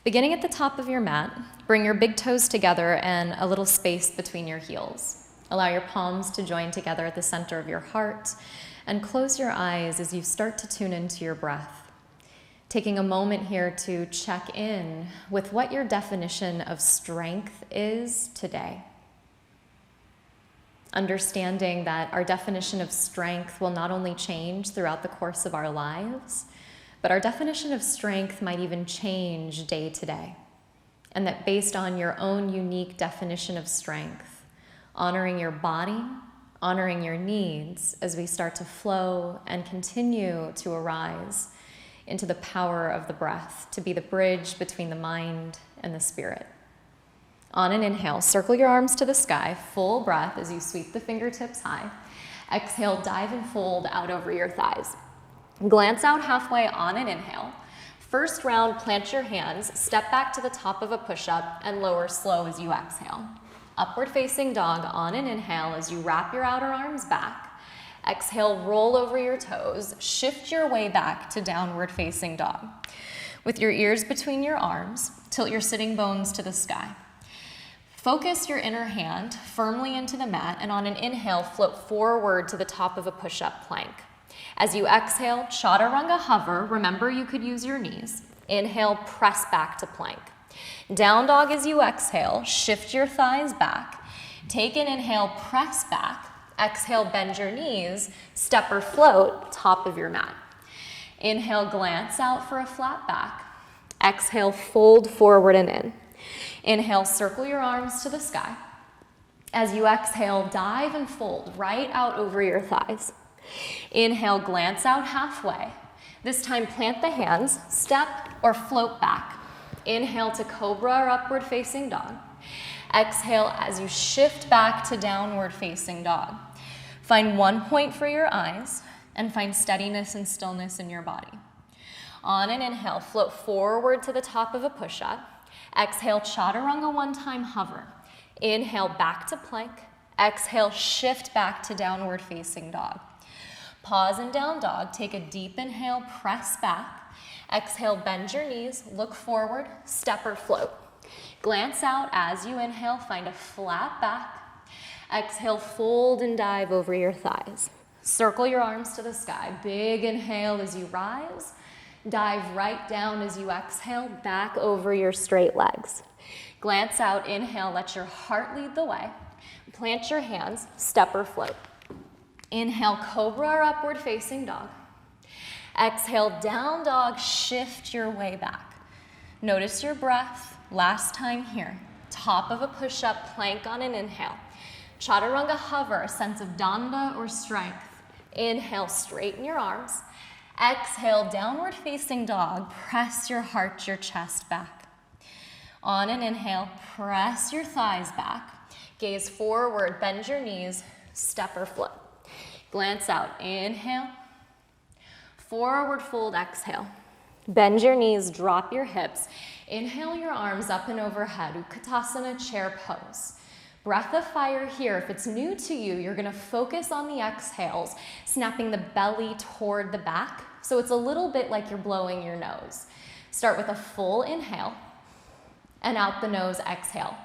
Beginning at the top of your mat, bring your big toes together and a little space between your heels. Allow your palms to join together at the center of your heart, and close your eyes as you start to tune into your breath. Taking a moment here to check in with what your definition of strength is today. Understanding that our definition of strength will not only change throughout the course of our lives, but our definition of strength might even change day to day. And that based on your own unique definition of strength, honoring your body, honoring your needs as we start to flow and continue to arise into the power of the breath, to be the bridge between the mind and the spirit. On an inhale, circle your arms to the sky, full breath as you sweep the fingertips high. Exhale, dive and fold out over your thighs. Glance out halfway on an inhale. First round, plant your hands, step back to the top of a push-up, and lower slow as you exhale. Upward facing dog on an inhale as you wrap your outer arms back. Exhale, roll over your toes, shift your way back to downward facing dog. With your ears between your arms, tilt your sitting bones to the sky. Focus your inner hand firmly into the mat, and on an inhale, float forward to the top of a push-up plank. As you exhale, chaturanga hover. Remember, you could use your knees. Inhale, press back to plank. Down dog as you exhale, shift your thighs back. Take an inhale, press back. Exhale, bend your knees, step or float, top of your mat. Inhale, glance out for a flat back. Exhale, fold forward and in. Inhale, circle your arms to the sky. As you exhale, dive and fold right out over your thighs. Inhale, glance out halfway. This time, plant the hands, step or float back. Inhale to cobra or upward facing dog. Exhale as you shift back to downward facing dog. Find one point for your eyes and find steadiness and stillness in your body. On an inhale, float forward to the top of a push-up. Exhale, chaturanga one-time hover. Inhale, back to plank. Exhale, shift back to downward facing dog. Pause in down dog, take a deep inhale, press back. Exhale, bend your knees, look forward, step or float. Glance out as you inhale, find a flat back. Exhale, fold and dive over your thighs. Circle your arms to the sky. Big inhale as you rise. Dive right down as you exhale, back over your straight legs. Glance out, inhale, let your heart lead the way. Plant your hands, step or float. Inhale, cobra or upward facing dog. Exhale, down dog, shift your way back. Notice your breath. Last time here. Top of a push-up, plank on an inhale. Chaturanga hover, a sense of danda or strength. Inhale, straighten your arms. Exhale, downward facing dog. Press your heart, your chest back. On an inhale, press your thighs back. Gaze forward, bend your knees, step or float. Glance out, inhale. Forward fold, exhale. Bend your knees, drop your hips. Inhale your arms up and overhead, Utkatasana chair pose. Breath of fire here. If it's new to you, you're gonna focus on the exhales, snapping the belly toward the back. So it's a little bit like you're blowing your nose. Start with a full inhale, and out the nose, exhale.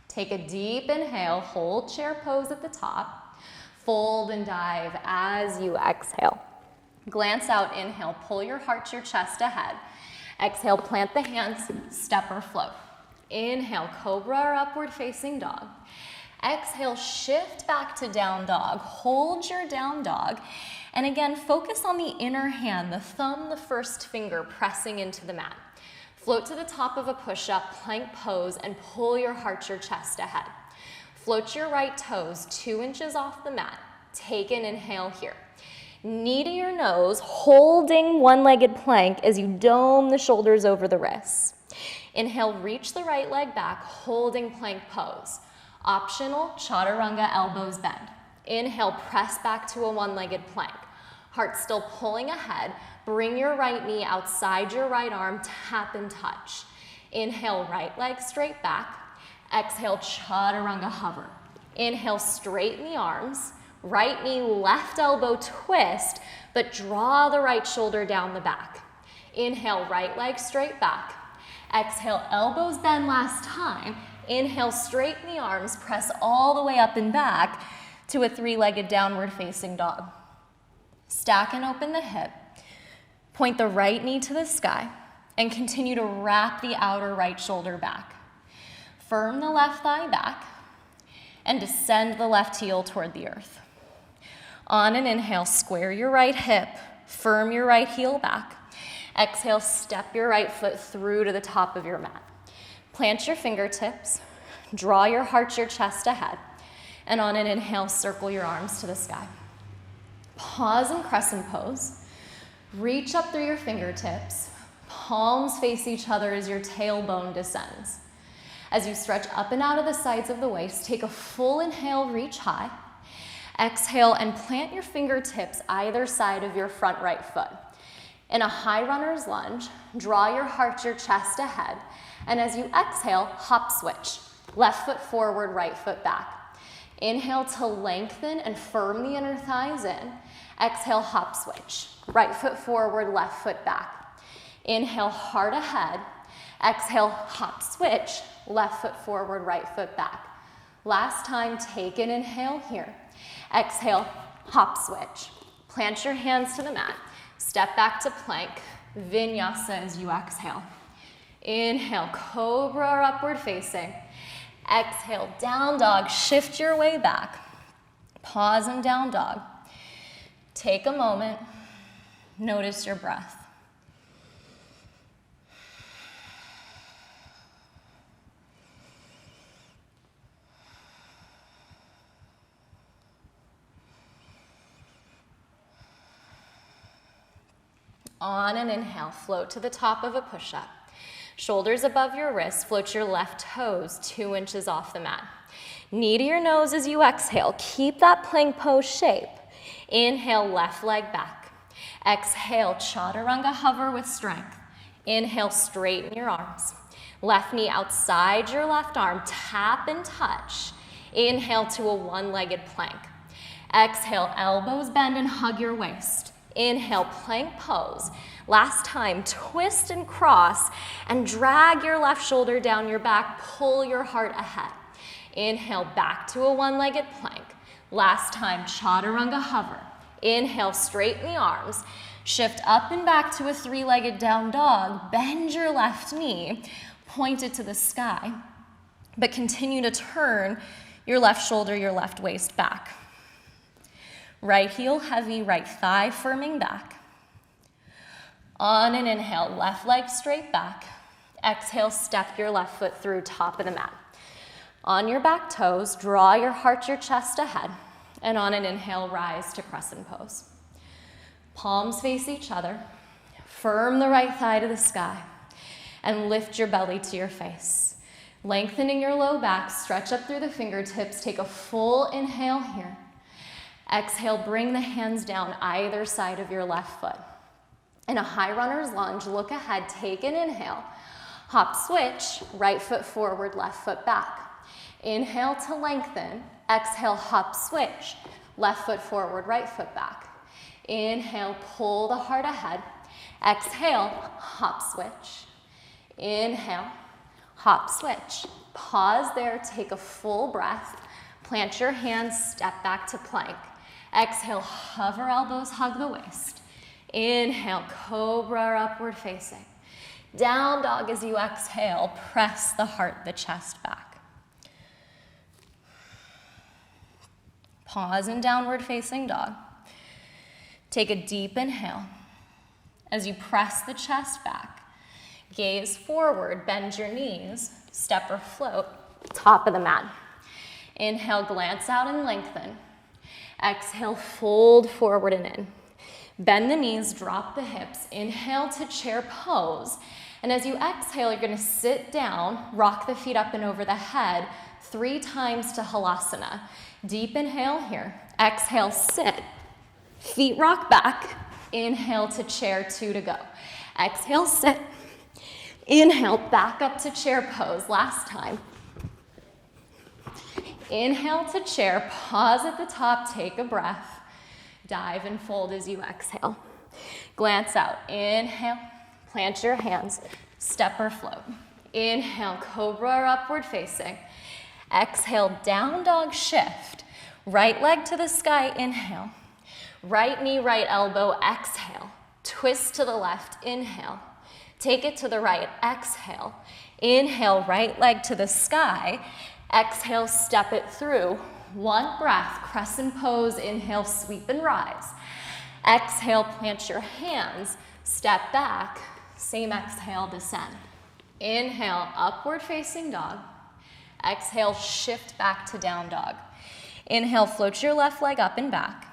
Take a deep inhale, hold chair pose at the top, fold and dive as you exhale. Glance out, inhale, pull your heart, your chest ahead. Exhale, plant the hands, step or float. Inhale, cobra or upward facing dog. Exhale, shift back to down dog. Hold your down dog. And again, focus on the inner hand, the thumb, the first finger pressing into the mat. Float to the top of a push-up, plank pose, and pull your heart, your chest ahead. Float your right toes 2 inches off the mat. Take an inhale here. Knee to your nose, holding one-legged plank as you dome the shoulders over the wrists. Inhale, reach the right leg back, holding plank pose. Optional, chaturanga, elbows bend. Inhale, press back to a one-legged plank. Heart still pulling ahead. bring your right knee outside your right arm, tap and touch. Inhale, right leg straight back. Exhale, chaturanga hover. Inhale, straighten the arms. Right knee, left elbow twist, but draw the right shoulder down the back. Inhale, right leg straight back. Exhale, elbows bend last time. Inhale, straighten the arms, press all the way up and back to a three-legged downward facing dog. Stack and open the hip. Point the right knee to the sky and continue to wrap the outer right shoulder back. Firm the left thigh back and descend the left heel toward the earth. On an inhale, square your right hip, firm your right heel back. Exhale, step your right foot through to the top of your mat. Plant your fingertips, draw your heart, your chest ahead, and on an inhale, circle your arms to the sky. Pause in crescent pose. Reach up through your fingertips. Palms face each other as your tailbone descends. As you stretch up and out of the sides of the waist, take a full inhale, reach high. Exhale and plant your fingertips either side of your front right foot. In a high runner's lunge, draw your heart, your chest ahead, and as you exhale, hop switch. Left foot forward, right foot back. Inhale to lengthen and firm the inner thighs in. Exhale, hop switch. Right foot forward, left foot back. Inhale, heart ahead. Exhale, hop switch. Left foot forward, right foot back. Last time, take an inhale here. Exhale, hop switch. Plant your hands to the mat. Step back to plank. Vinyasa as you exhale. Inhale, cobra or upward facing. Exhale, down dog. Shift your way back. Pause in down dog. Take a moment. Notice your breath. On an inhale, float to the top of a push-up. Shoulders above your wrists, float your left toes 2 inches off the mat. Knee to your nose as you exhale. Keep that plank pose shape. Inhale, left leg back. Exhale, chaturanga hover with strength. Inhale, straighten your arms. Left knee outside your left arm, tap and touch. Inhale to a one-legged plank. Exhale, elbows bend and hug your waist. Inhale, plank pose. Last time, twist and cross and drag your left shoulder down your back, pull your heart ahead. Inhale, back to a one-legged plank. Last time, chaturanga hover. Inhale, straighten the arms. Shift up and back to a three-legged down dog. Bend your left knee, point it to the sky, but continue to turn your left shoulder, your left waist back. Right heel heavy, right thigh firming back. On an inhale, left leg straight back. Exhale, step your left foot through top of the mat. On your back toes, draw your heart, your chest ahead. And on an inhale, rise to crescent pose. Palms face each other. Firm the right thigh to the sky. And lift your belly to your face. Lengthening your low back, stretch up through the fingertips. Take a full inhale here. Exhale, bring the hands down either side of your left foot. In a high runner's lunge, look ahead, take an inhale. Hop switch, right foot forward, left foot back. Inhale to lengthen. Exhale, hop switch, left foot forward, right foot back. Inhale, pull the heart ahead. Exhale, hop switch. Inhale, hop switch. Pause there, take a full breath. Plant your hands, step back to plank. Exhale, hover elbows, hug the waist. Inhale, cobra or upward facing. Down dog as you exhale, press the heart, the chest back. Pause in downward facing dog. Take a deep inhale. As you press the chest back, gaze forward, bend your knees, step or float, top of the mat. Inhale, glance out and lengthen. Exhale, fold forward and in. Bend the knees, drop the hips. Inhale to chair pose. And as you exhale, you're going to sit down, rock the feet up and over the head 3 times to halasana. Deep inhale here. Exhale, sit. Feet rock back. Inhale to chair, 2 to go. Exhale, sit. Inhale, back up to chair pose, last time. Inhale to chair, pause at the top, take a breath. Dive and fold as you exhale. Glance out, inhale, plant your hands, step or float. Inhale, cobra or upward facing. Exhale, down dog shift. Right leg to the sky, inhale. Right knee, right elbow, exhale. Twist to the left, inhale. Take it to the right, exhale. Inhale, right leg to the sky. Exhale, step it through. 1 breath, crescent pose, inhale, sweep and rise. Exhale, plant your hands, step back. Same exhale, descend. Inhale, upward facing dog. Exhale, shift back to down dog. Inhale, float your left leg up and back.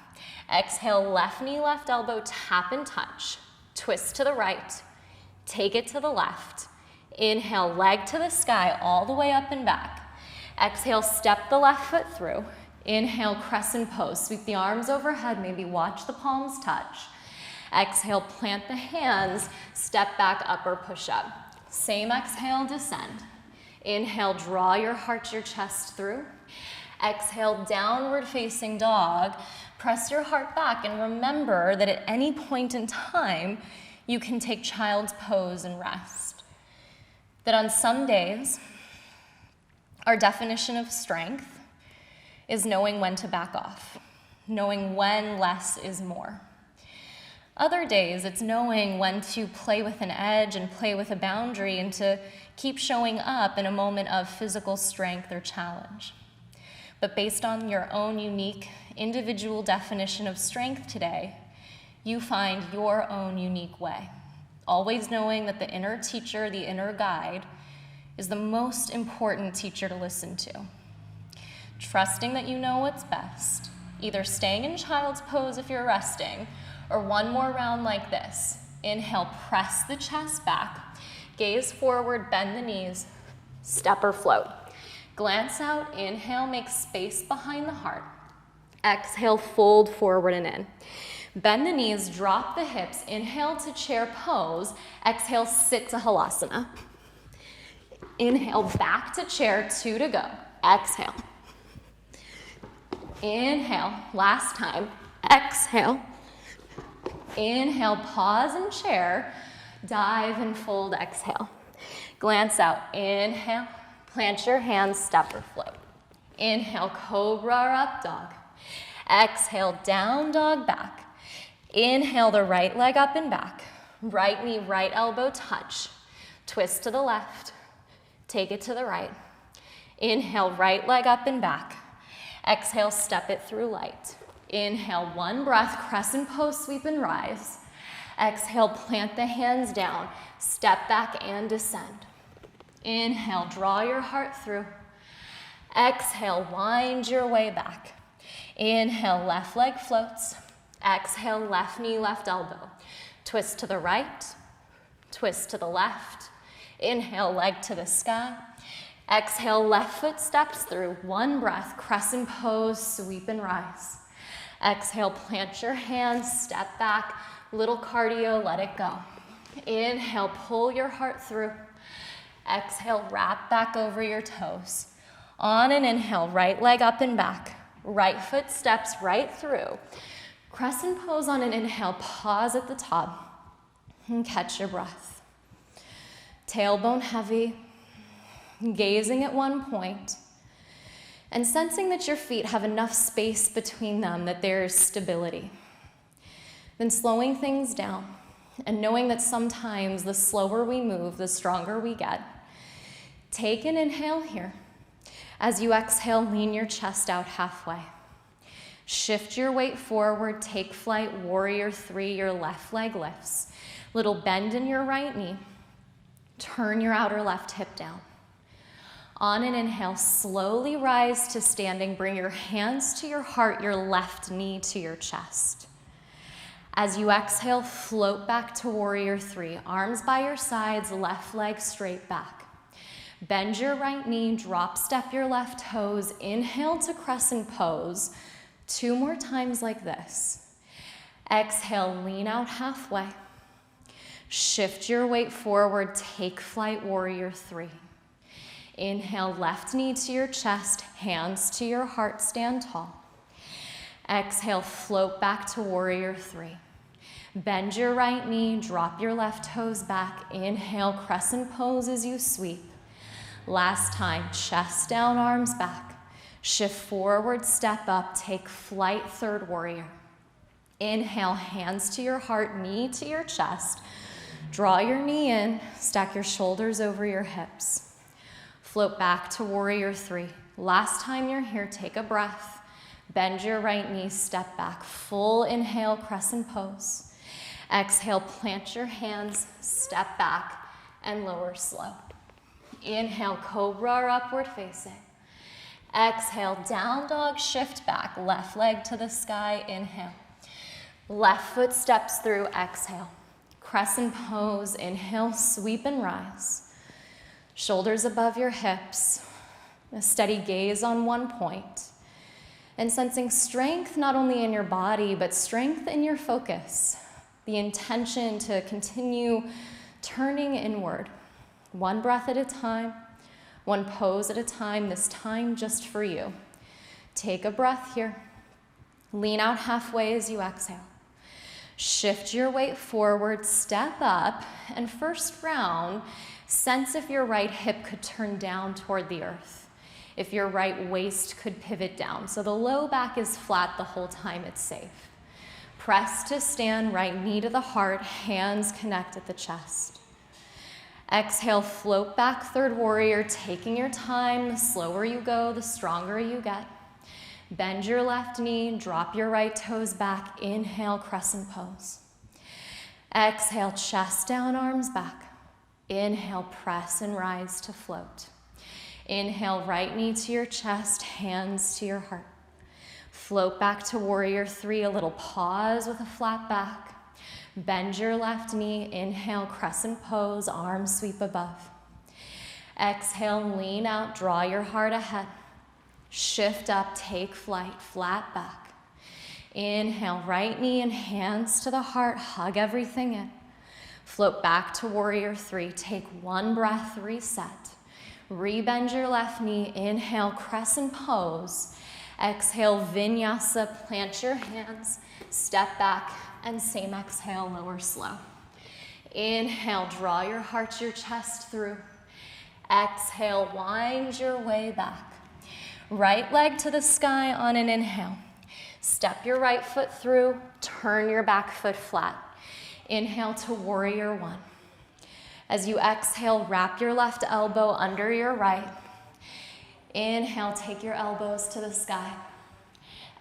Exhale, left knee, left elbow, tap and touch. Twist to the right. Take it to the left. Inhale, leg to the sky, all the way up and back. Exhale, step the left foot through. Inhale, crescent pose. Sweep the arms overhead, maybe watch the palms touch. Exhale, plant the hands, step back, up or push up. Same exhale, descend. Inhale, draw your heart, your chest through. Exhale, downward facing dog. Press your heart back and remember that at any point in time, you can take child's pose and rest. That on some days, our definition of strength is knowing when to back off, knowing when less is more. Other days, it's knowing when to play with an edge and play with a boundary and to keep showing up in a moment of physical strength or challenge. But based on your own unique individual definition of strength today, you find your own unique way. Always knowing that the inner teacher, the inner guide, is the most important teacher to listen to. Trusting that you know what's best, either staying in child's pose if you're resting, or one more round like this. Inhale, press the chest back, gaze forward, bend the knees, step or float. Glance out, inhale, make space behind the heart. Exhale, fold forward and in. Bend the knees, drop the hips, inhale to chair pose. Exhale, sit to halasana. Inhale, back to chair, 2 to go. Exhale. Inhale, last time. Exhale. Inhale, pause in chair. Dive and fold, exhale. Glance out, inhale. Plant your hands, step or float. Inhale, cobra or up dog. Exhale, down dog back. Inhale, the right leg up and back. Right knee, right elbow touch. Twist to the left. Take it to the right. Inhale, right leg up and back. Exhale, step it through light. Inhale, 1 breath, crescent pose, sweep and rise. Exhale, plant the hands down. Step back and descend. Inhale, draw your heart through. Exhale, wind your way back. Inhale, left leg floats. Exhale, left knee, left elbow. Twist to the right, twist to the left. Inhale, leg to the sky. Exhale, left foot steps through. 1 breath, crescent pose, sweep and rise. Exhale, plant your hands, step back, little cardio, let it go. Inhale, pull your heart through. Exhale, wrap back over your toes. On an inhale, right leg up and back. Right foot steps right through. Crescent pose on an inhale, pause at the top and catch your breath. Tailbone heavy, gazing at one point, and sensing that your feet have enough space between them that there's stability. Then slowing things down and knowing that sometimes the slower we move, the stronger we get. Take an inhale here. As you exhale, lean your chest out halfway. Shift your weight forward, take flight, warrior 3, your left leg lifts. Little bend in your right knee. Turn your outer left hip down. On an inhale, slowly rise to standing. Bring your hands to your heart, your left knee to your chest. As you exhale, float back to warrior 3. Arms by your sides, left leg straight back. Bend your right knee, drop step your left toes. Inhale to crescent pose. 2 more times like this. Exhale, lean out halfway. Shift your weight forward, take flight, warrior three. Inhale, left knee to your chest, hands to your heart, stand tall. Exhale, float back to warrior three. Bend your right knee, drop your left toes back. Inhale, crescent pose as you sweep. Last time, chest down, arms back. Shift forward, step up, take flight, third warrior. Inhale, hands to your heart, knee to your chest. Draw your knee in, stack your shoulders over your hips. Float back to warrior three. Last time you're here, take a breath. Bend your right knee, step back. Full inhale, crescent pose. Exhale, plant your hands, step back, and lower slow. Inhale, cobra or upward facing. Exhale, down dog, shift back. Left leg to the sky, inhale. Left foot steps through, exhale. Crescent pose, inhale, sweep and rise. Shoulders above your hips. A steady gaze on one point. And sensing strength not only in your body, but strength in your focus. The intention to continue turning inward. One breath at a time, one pose at a time, this time just for you. Take a breath here. Lean out halfway as you exhale. Shift your weight forward, step up, and first round, sense if your right hip could turn down toward the earth. If your right waist could pivot down. So the low back is flat the whole time, it's safe. Press to stand, right knee to the heart, hands connect at the chest. Exhale, float back, third warrior, taking your time. The slower you go, the stronger you get. Bend your left knee, drop your right toes back. Inhale, crescent pose. Exhale, chest down, arms back. Inhale, press and rise to float. Inhale, right knee to your chest, hands to your heart. Float back to warrior three, a little pause with a flat back. Bend your left knee, inhale, crescent pose, arms sweep above. Exhale, lean out, draw your heart ahead. Shift up, take flight, flat back. Inhale, right knee and hands to the heart, hug everything in. Float back to warrior three, take one breath, reset. Rebend your left knee, inhale, crescent pose. Exhale, vinyasa, plant your hands, step back, and same exhale, lower slow. Inhale, draw your heart to your chest through. Exhale, wind your way back. Right leg to the sky on an inhale. Step your right foot through, turn your back foot flat. Inhale to warrior one. As you exhale, wrap your left elbow under your right. Inhale, take your elbows to the sky.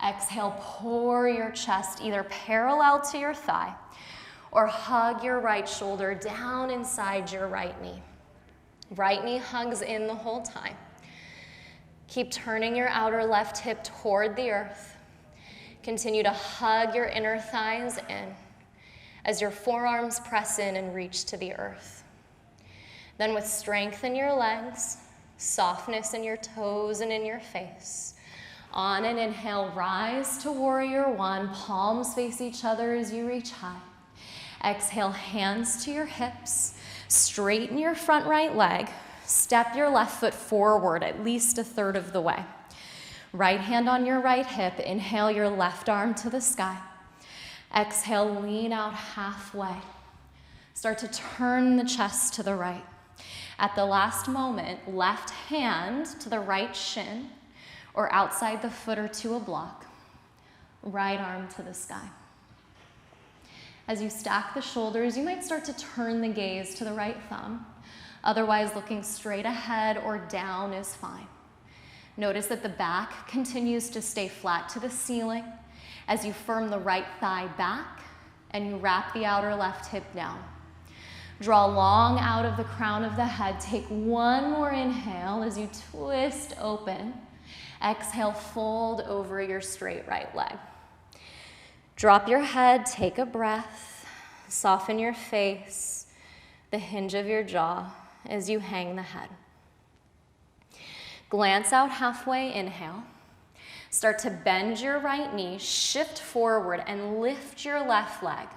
Exhale, pour your chest either parallel to your thigh or hug your right shoulder down inside your right knee. Right knee hugs in the whole time. Keep turning your outer left hip toward the earth. Continue to hug your inner thighs in as your forearms press in and reach to the earth. Then with strength in your legs, softness in your toes and in your face, on an inhale, rise to warrior one, palms face each other as you reach high. Exhale, hands to your hips, straighten your front right leg, step your left foot forward at least a third of the way. Right hand on your right hip, inhale your left arm to the sky. Exhale, lean out halfway. Start to turn the chest to the right. At the last moment, left hand to the right shin or outside the foot or to a block. Right arm to the sky. As you stack the shoulders, you might start to turn the gaze to the right thumb. Otherwise, looking straight ahead or down is fine. Notice that the back continues to stay flat to the ceiling as you firm the right thigh back and you wrap the outer left hip down. Draw long out of the crown of the head. Take one more inhale as you twist open. Exhale, fold over your straight right leg. Drop your head, take a breath, soften your face, the hinge of your jaw as you hang the head. Glance out halfway, inhale. Start to bend your right knee, shift forward, and lift your left leg.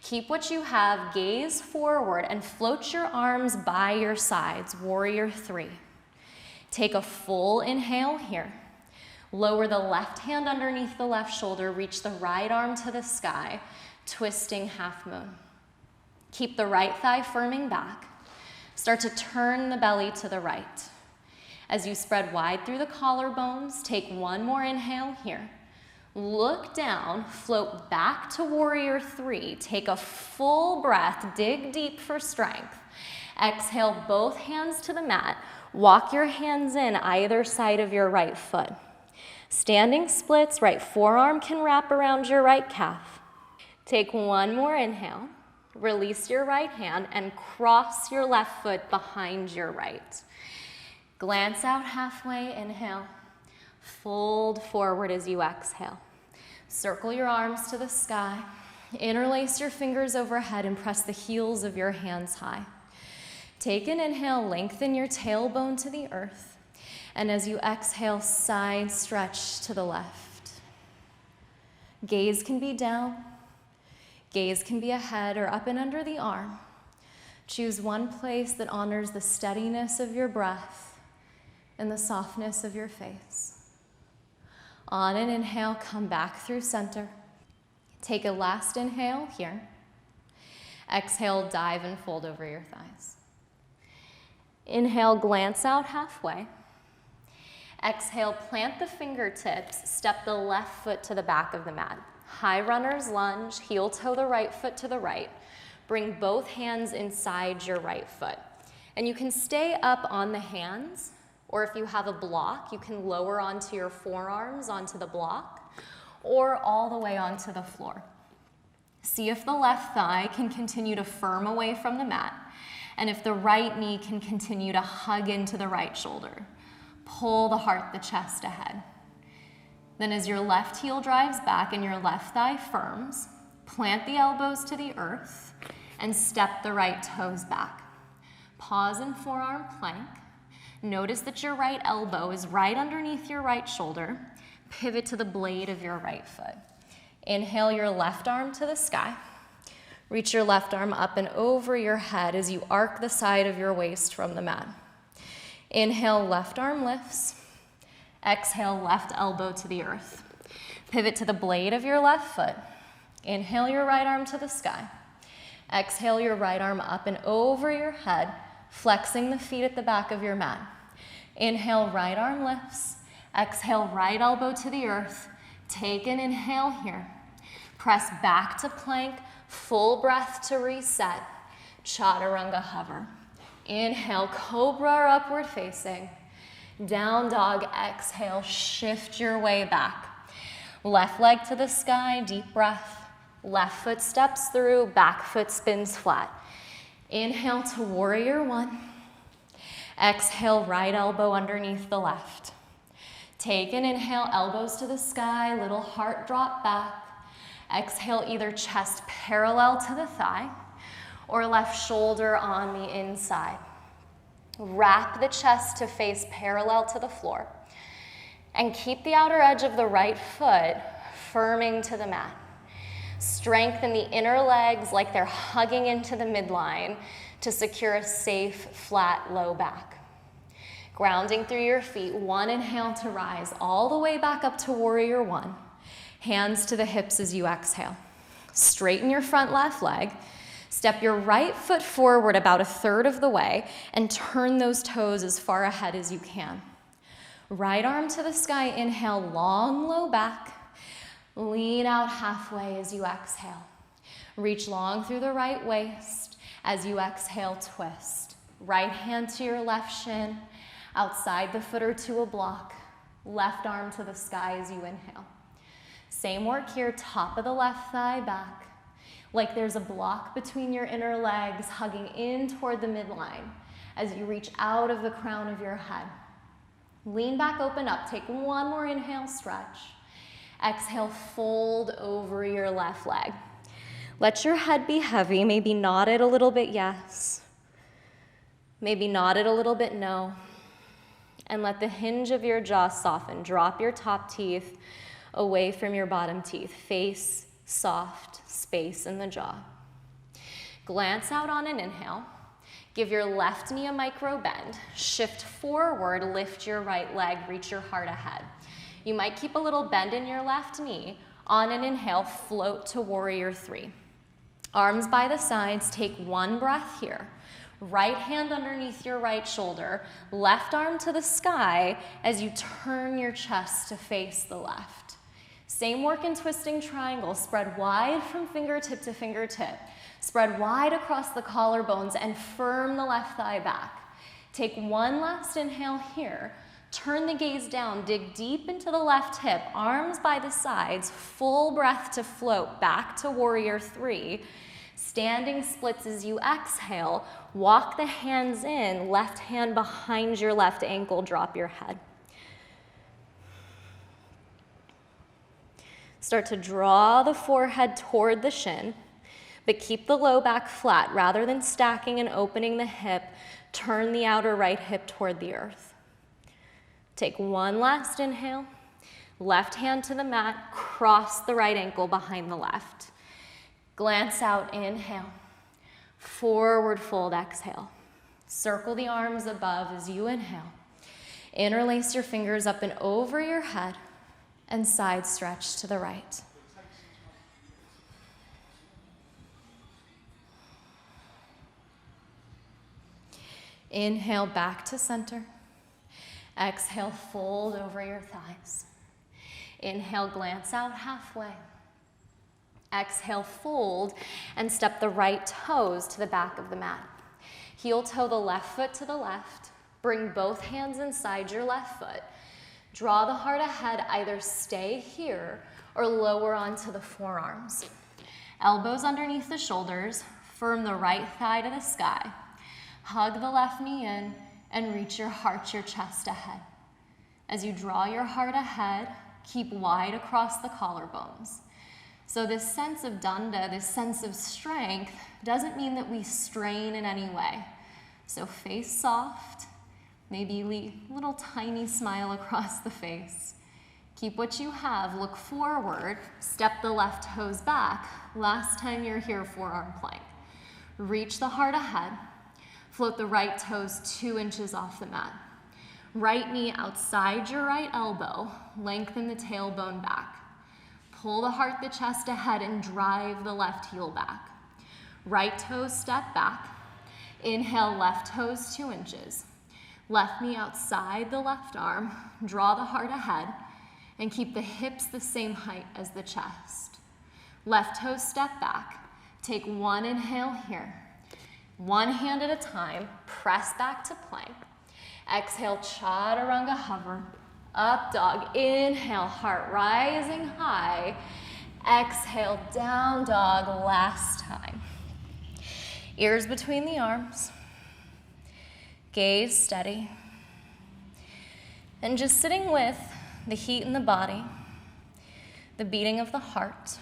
Keep what you have, gaze forward, and float your arms by your sides, warrior 3. Take a full inhale here. Lower the left hand underneath the left shoulder, reach the right arm to the sky, twisting half moon. Keep the right thigh firming back. Start to turn the belly to the right. As you spread wide through the collarbones, take one more inhale here. Look down, float back to warrior 3. Take a full breath, dig deep for strength. Exhale, both hands to the mat. Walk your hands in either side of your right foot. Standing splits, right forearm can wrap around your right calf. Take one more inhale. Release your right hand and cross your left foot behind your right. Glance out halfway, inhale. Fold forward as you exhale. Circle your arms to the sky. Interlace your fingers overhead and press the heels of your hands high. Take an inhale, lengthen your tailbone to the earth. And as you exhale, side stretch to the left. Gaze can be down. Gaze can be ahead or up and under the arm. Choose one place that honors the steadiness of your breath and the softness of your face. On an inhale, come back through center. Take a last inhale here. Exhale, dive and fold over your thighs. Inhale, glance out halfway. Exhale, plant the fingertips, step the left foot to the back of the mat. High runner's lunge, heel toe the right foot to the right. Bring both hands inside your right foot. And you can stay up on the hands, or if you have a block, you can lower onto your forearms onto the block, or all the way onto the floor. See if the left thigh can continue to firm away from the mat, and if the right knee can continue to hug into the right shoulder. Pull the heart, the chest ahead. Then as your left heel drives back and your left thigh firms, plant the elbows to the earth and step the right toes back. Pause in forearm plank. Notice that your right elbow is right underneath your right shoulder. Pivot to the blade of your right foot. Inhale your left arm to the sky. Reach your left arm up and over your head as you arc the side of your waist from the mat. Inhale, left arm lifts. Exhale, left elbow to the earth. Pivot to the blade of your left foot. Inhale your right arm to the sky. Exhale your right arm up and over your head, flexing the feet at the back of your mat. Inhale, right arm lifts. Exhale, right elbow to the earth. Take an inhale here. Press back to plank, full breath to reset. Chaturanga hover. Inhale, cobra or upward facing. Down dog, exhale, shift your way back. Left leg to the sky, deep breath. Left foot steps through, back foot spins flat. Inhale to warrior 1. Exhale, right elbow underneath the left. Take an inhale, elbows to the sky, little heart drop back. Exhale, either chest parallel to the thigh or left shoulder on the inside. Wrap the chest to face parallel to the floor and keep the outer edge of the right foot firming to the mat. Strengthen the inner legs like they're hugging into the midline to secure a safe, flat, low back. Grounding through your feet, one inhale to rise all the way back up to warrior 1. Hands to the hips as you exhale. Straighten your front left leg. Step your right foot forward about 1/3 of the way and turn those toes as far ahead as you can. Right arm to the sky, inhale, long, low back. Lean out halfway as you exhale. Reach long through the right waist. As you exhale, twist. Right hand to your left shin, outside the foot or to a block. Left arm to the sky as you inhale. Same work here, top of the left thigh back. Like there's a block between your inner legs, hugging in toward the midline as you reach out of the crown of your head. Lean back, open up. Take one more inhale, stretch. Exhale, fold over your left leg. Let your head be heavy, maybe nod it a little bit yes. Maybe nod it a little bit no. and let the hinge of your jaw soften. Drop your top teeth away from your bottom teeth. Face soft space in the jaw. Glance out on an inhale. Give your left knee a micro bend. Shift forward, lift your right leg, reach your heart ahead. You might keep a little bend in your left knee. On an inhale, float to warrior three. Arms by the sides, take one breath here. Right hand underneath your right shoulder, left arm to the sky as you turn your chest to face the left. Same work in twisting triangle. Spread wide from fingertip to fingertip. Spread wide across the collarbones and firm the left thigh back. Take one last inhale here. Turn the gaze down, dig deep into the left hip, arms by the sides, full breath to float back to warrior three. Standing splits as you exhale. Walk the hands in, left hand behind your left ankle, drop your head. Start to draw the forehead toward the shin, but keep the low back flat. Rather than stacking and opening the hip, turn the outer right hip toward the earth. Take one last inhale. Left hand to the mat, cross the right ankle behind the left. Glance out, inhale. Forward fold, exhale. Circle the arms above as you inhale. Interlace your fingers up and over your head and side stretch to the right. Inhale back to center. Exhale, fold over your thighs. Inhale, glance out halfway. Exhale, fold, and step the right toes to the back of the mat. Heel toe the left foot to the left. Bring both hands inside your left foot. Draw the heart ahead, either stay here or lower onto the forearms. Elbows underneath the shoulders, firm the right thigh to the sky. Hug the left knee in and reach your heart, your chest ahead. As you draw your heart ahead, keep wide across the collarbones. So this sense of danda, this sense of strength, doesn't mean that we strain in any way. So face soft, maybe a little tiny smile across the face. Keep what you have, look forward, step the left toes back. Last time you're here, forearm plank. Reach the heart ahead, float the right toes 2 inches off the mat. Right knee outside your right elbow, lengthen the tailbone back. Pull the heart, the chest ahead and drive the left heel back. Right toes step back. Inhale, left toes 2 inches. Left knee outside the left arm. Draw the heart ahead and keep the hips the same height as the chest. Left toe step back. Take one inhale here. One hand at a time. Press back to plank. Exhale, chaturanga hover. Up dog. Inhale, heart rising high. Exhale, down dog last time. Ears between the arms. Gaze steady. And just sitting with the heat in the body, the beating of the heart,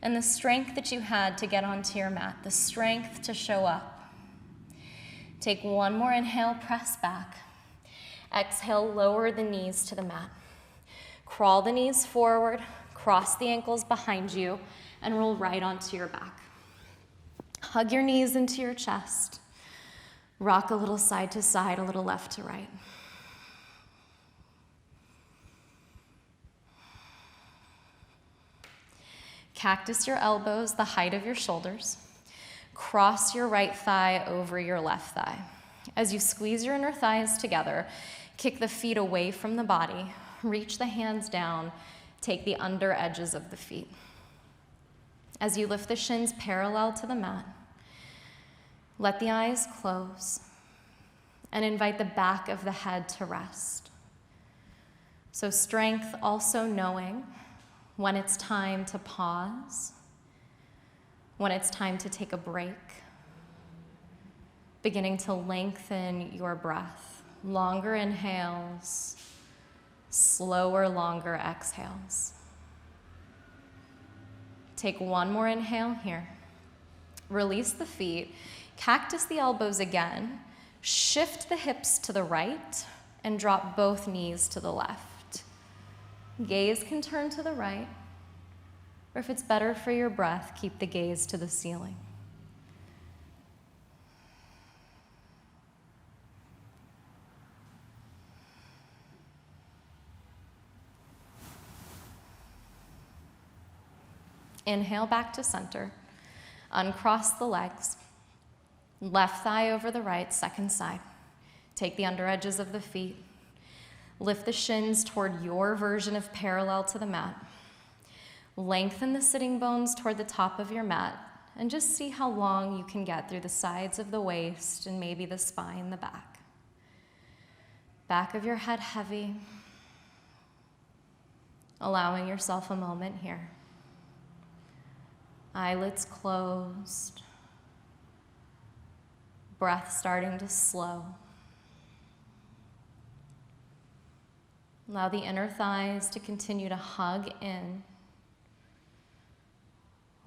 and the strength that you had to get onto your mat, the strength to show up. Take one more inhale, press back. Exhale, lower the knees to the mat. Crawl the knees forward, cross the ankles behind you, and roll right onto your back. Hug your knees into your chest. Rock a little side to side, a little left to right. Cactus your elbows the height of your shoulders. Cross your right thigh over your left thigh. As you squeeze your inner thighs together, kick the feet away from the body, reach the hands down, take the under edges of the feet. As you lift the shins parallel to the mat, let the eyes close and invite the back of the head to rest. So strength also knowing when it's time to pause, when it's time to take a break, beginning to lengthen your breath. Longer inhales, slower, longer exhales. Take one more inhale here. Release the feet, cactus the elbows again, shift the hips to the right, and drop both knees to the left. Gaze can turn to the right, or if it's better for your breath, keep the gaze to the ceiling. Inhale back to center. Uncross the legs. Left thigh over the right, second side. Take the under edges of the feet. Lift the shins toward your version of parallel to the mat. Lengthen the sitting bones toward the top of your mat, and just see how long you can get through the sides of the waist and maybe the spine, the back. Back of your head heavy. Allowing yourself a moment here. Eyelids closed. Breath starting to slow. Allow the inner thighs to continue to hug in.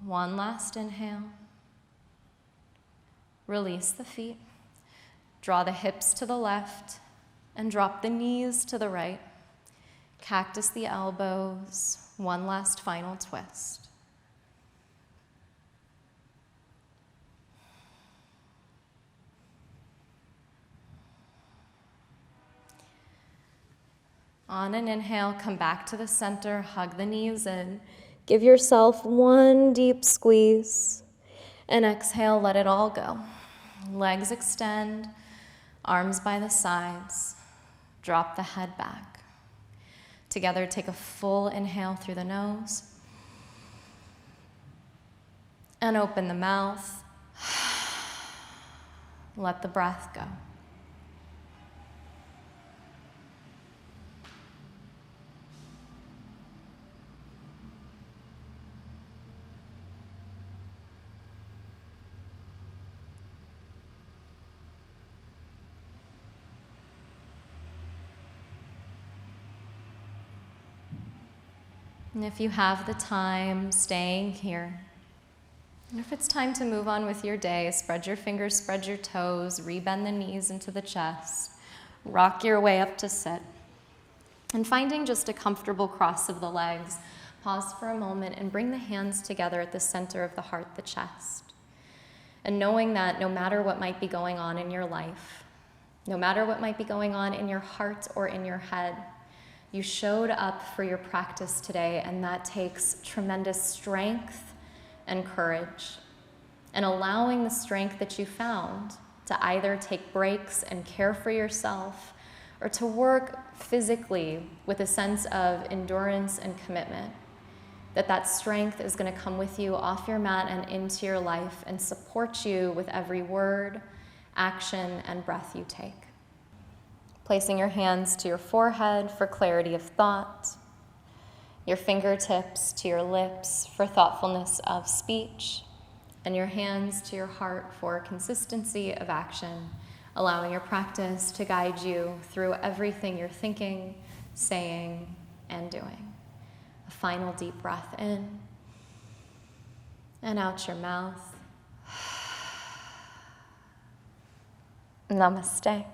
One last inhale. Release the feet. Draw the hips to the left and drop the knees to the right. Cactus the elbows. One last final twist. On an inhale, come back to the center, hug the knees in. Give yourself one deep squeeze. And exhale, let it all go. Legs extend, arms by the sides. Drop the head back. Together, take a full inhale through the nose. And open the mouth. Let the breath go. And if you have the time, staying here. And if it's time to move on with your day, spread your fingers, spread your toes, rebend the knees into the chest, rock your way up to sit. And finding just a comfortable cross of the legs, pause for a moment and bring the hands together at the center of the heart, the chest. And knowing that no matter what might be going on in your life, no matter what might be going on in your heart or in your head, you showed up for your practice today, and that takes tremendous strength and courage. And allowing the strength that you found to either take breaks and care for yourself, or to work physically with a sense of endurance and commitment, that strength is going to come with you off your mat and into your life and support you with every word, action, and breath you take. Placing your hands to your forehead for clarity of thought, your fingertips to your lips for thoughtfulness of speech, and your hands to your heart for consistency of action, allowing your practice to guide you through everything you're thinking, saying, and doing. A final deep breath in and out your mouth. Namaste.